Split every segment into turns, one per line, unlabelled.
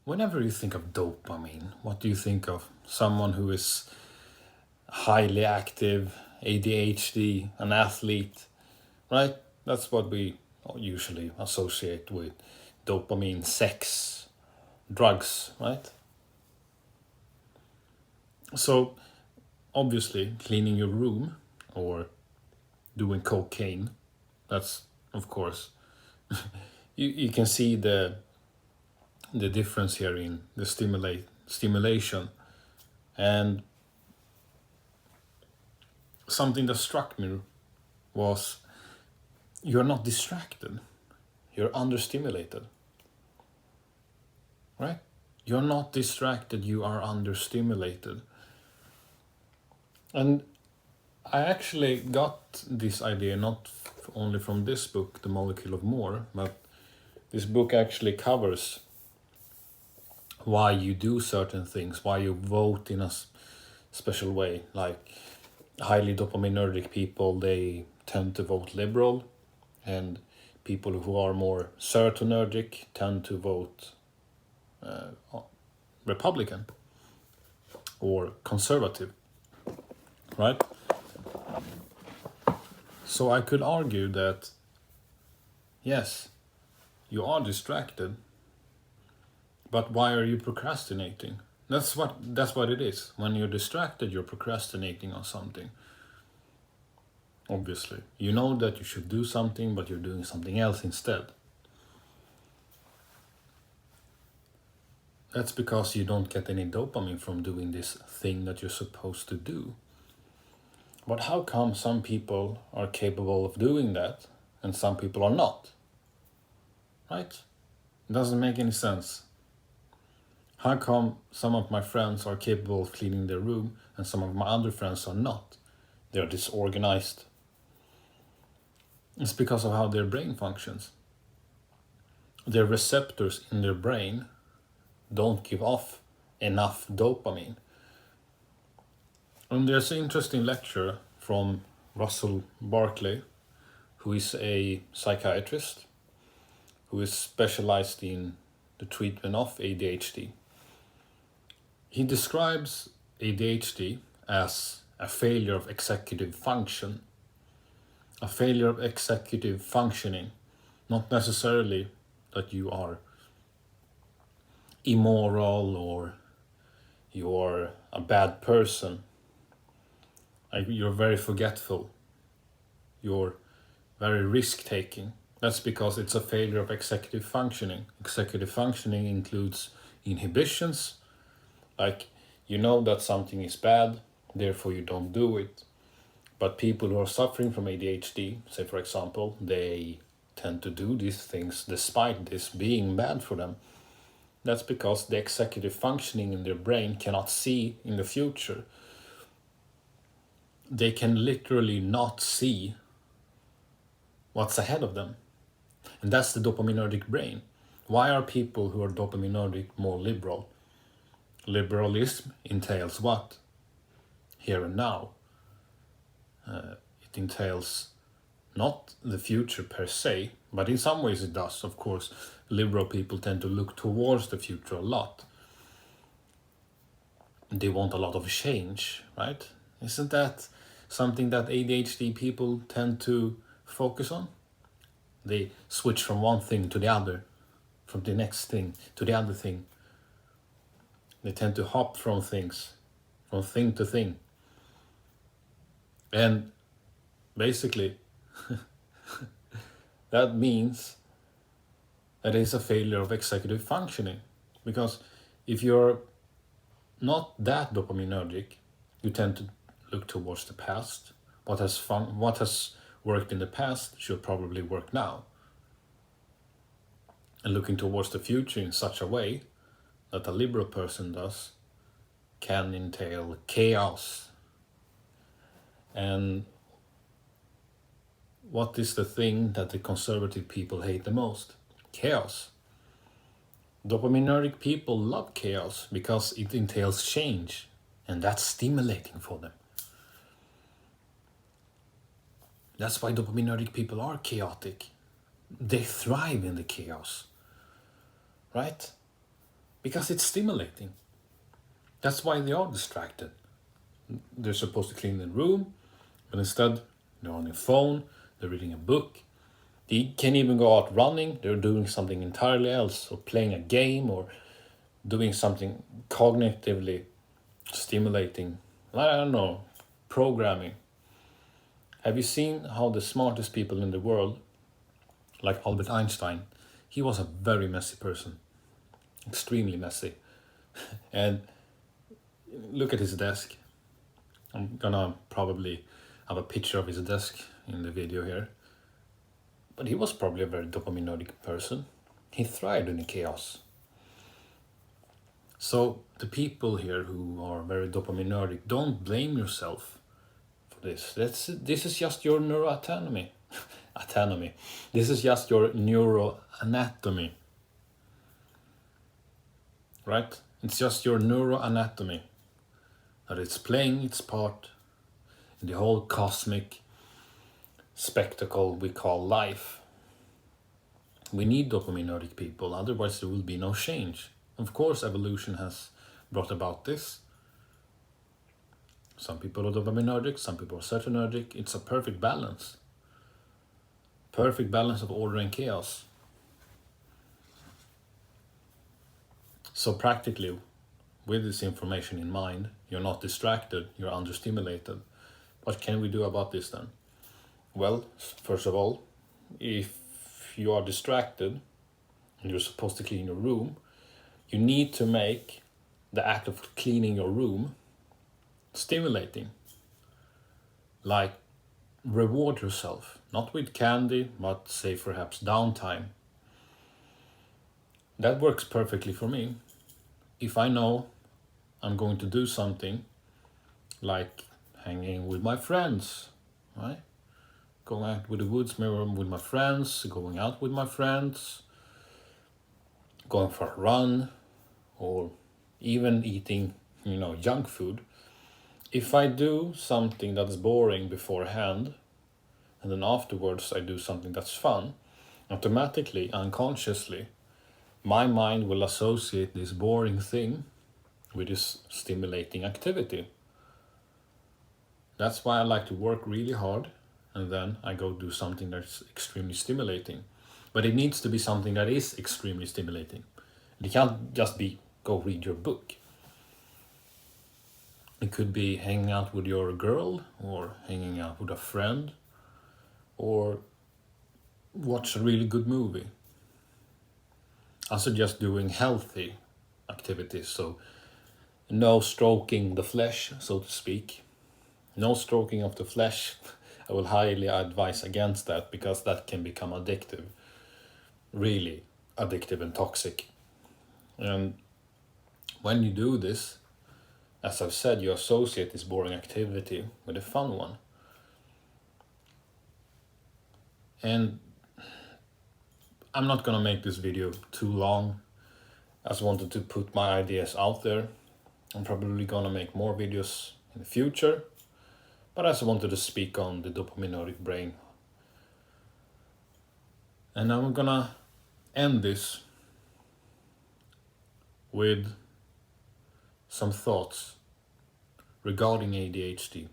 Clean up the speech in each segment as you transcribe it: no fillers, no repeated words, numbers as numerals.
Whenever you think of dopamine, what do you think of? Someone who is highly active, ADHD, an athlete, right? That's what we usually associate with dopamine, sex, drugs, right? So, obviously, cleaning your room or doing cocaine, that's of course, you can see the difference here in the stimulation. And something that struck me was you're not distracted, you're understimulated, right? You're not distracted, you are understimulated. And I actually got this idea not only from this book, The Molecule of More, but this book actually covers why you do certain things, why you vote in a special way. Like highly dopaminergic people, they tend to vote liberal, and people who are more serotonergic tend to vote Republican or conservative, right? So I could argue that yes, you are distracted, but why are you procrastinating? That's what it is. When you're distracted, you're procrastinating on something. Obviously, you know that you should do something, but you're doing something else instead. That's because you don't get any dopamine from doing this thing that you're supposed to do. But how come some people are capable of doing that and some people are not? Right? It doesn't make any sense. How come some of my friends are capable of cleaning their room and some of my other friends are not? They're disorganized. It's because of how their brain functions. Their receptors in their brain don't give off enough dopamine. And there's an interesting lecture from Russell Barkley, who is a psychiatrist who is specialized in the treatment of ADHD. He describes ADHD as a failure of executive function, a failure of executive functioning, not necessarily that you are immoral or you're a bad person. Like you're very forgetful, you're very risk-taking. That's because it's a failure of executive functioning. Executive functioning includes inhibitions, like you know that something is bad, therefore you don't do it. But people who are suffering from ADHD, say for example, they tend to do these things despite this being bad for them. That's because the executive functioning in their brain cannot see in the future. They can literally not see what's ahead of them. And that's the dopaminergic brain. Why are people who are dopaminergic more liberal? Liberalism entails what? Here and now. It entails not the future per se, but in some ways it does. Of course, liberal people tend to look towards the future a lot. They want a lot of change, right? Isn't that something that ADHD people tend to focus on? They switch from one thing to the other, from the next thing to the other thing. They tend to hop from things, from thing to thing. And basically, that means that it's a failure of executive functioning. Because if you're not that dopaminergic, you tend to look towards the past. What has worked in the past should probably work now. And looking towards the future in such a way that a liberal person does can entail chaos. And what is the thing that the conservative people hate the most? Chaos. Dopaminergic people love chaos because it entails change, and that's stimulating for them. That's why dopaminergic people are chaotic. They thrive in the chaos, right? because it's stimulating. That's why they are distracted. They're supposed to clean the room, but instead they're on their phone, they're reading a book. They can't even go out running, they're doing something entirely else, or playing a game, or doing something cognitively stimulating. I don't know, programming. Have you seen how the smartest people in the world, like Albert Einstein, he was a very messy person, extremely messy. And look at his desk. I'm gonna probably have a picture of his desk in the video here. But he was probably a very dopaminergic person. He thrived in the chaos. So the people here who are very dopaminergic, don't blame yourself for this. This is just your neuroanatomy. Autonomy. This is just your neuroanatomy. Right? It's just your neuroanatomy. That it's playing its part in the whole cosmic spectacle we call life. We need dopaminergic people, otherwise there will be no change. Of course, evolution has brought about this. Some people are dopaminergic, some people are serotonergic. It's a perfect balance. Perfect balance of order and chaos. So practically, with this information in mind, you're not distracted, you're understimulated. What can we do about this then? Well, first of all, if you are distracted and you're supposed to clean your room, you need to make the act of cleaning your room stimulating. Like, reward yourself, not with candy, but say perhaps downtime. That works perfectly for me. If I know I'm going to do something like hanging with my friends, right? Going out with the woods with my friends, going out with my friends, going for a run, or even eating, junk food. If I do something that's boring beforehand, and then afterwards I do something that's fun, automatically, unconsciously, my mind will associate this boring thing with this stimulating activity. That's why I like to work really hard, and then I go do something that's extremely stimulating. But it needs to be something that is extremely stimulating. It can't just be go read your book. It could be hanging out with your girl, or hanging out with a friend, or watch a really good movie. I suggest doing healthy activities, so no stroking the flesh, so to speak. No stroking of the flesh. I will highly advise against that, because that can become addictive. Really addictive and toxic. And when you do this, as I've said, you associate this boring activity with a fun one. And I'm not gonna make this video too long. I just wanted to put my ideas out there. I'm probably gonna make more videos in the future, but I also wanted to speak on the dopaminergic brain. And I'm gonna end this with some thoughts regarding ADHD.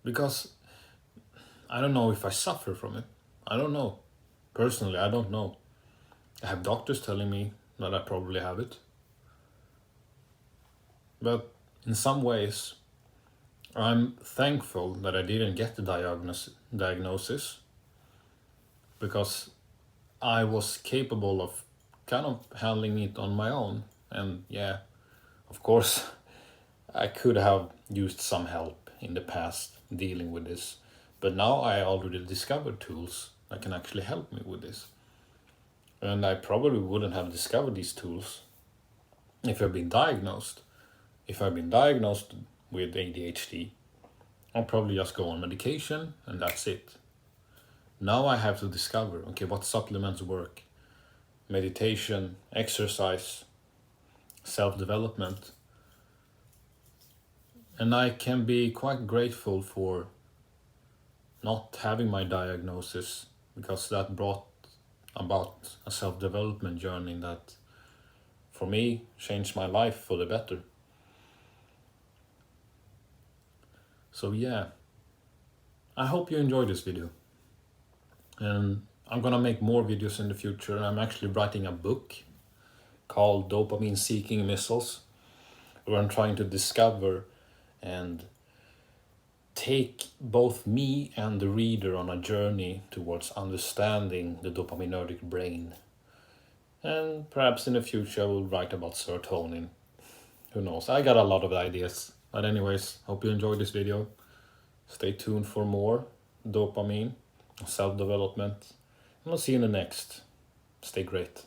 Because I don't know if I suffer from it. I don't know. Personally, I don't know. I have doctors telling me that I probably have it. But in some ways, I'm thankful that I didn't get the diagnosis, because I was capable of kind of handling it on my own. And yeah, of course, I could have used some help in the past dealing with this. But now I already discovered tools that can actually help me with this. And I probably wouldn't have discovered these tools if I've been diagnosed. If I've been diagnosed with ADHD, I'll probably just go on medication and that's it. Now I have to discover, okay, what supplements work. Meditation, exercise, self-development. And I can be quite grateful for not having my diagnosis, because that brought about a self-development journey that, for me, changed my life for the better. So yeah, I hope you enjoyed this video. And I'm gonna make more videos in the future. I'm actually writing a book called Dopamine Seeking Missiles, where I'm trying to discover and take both me and the reader on a journey towards understanding the dopaminergic brain. And perhaps in the future I will write about serotonin. Who knows? I got a lot of ideas. But anyways, hope you enjoyed this video. Stay tuned for more dopamine, self-development. And I'll see you in the next. Stay great.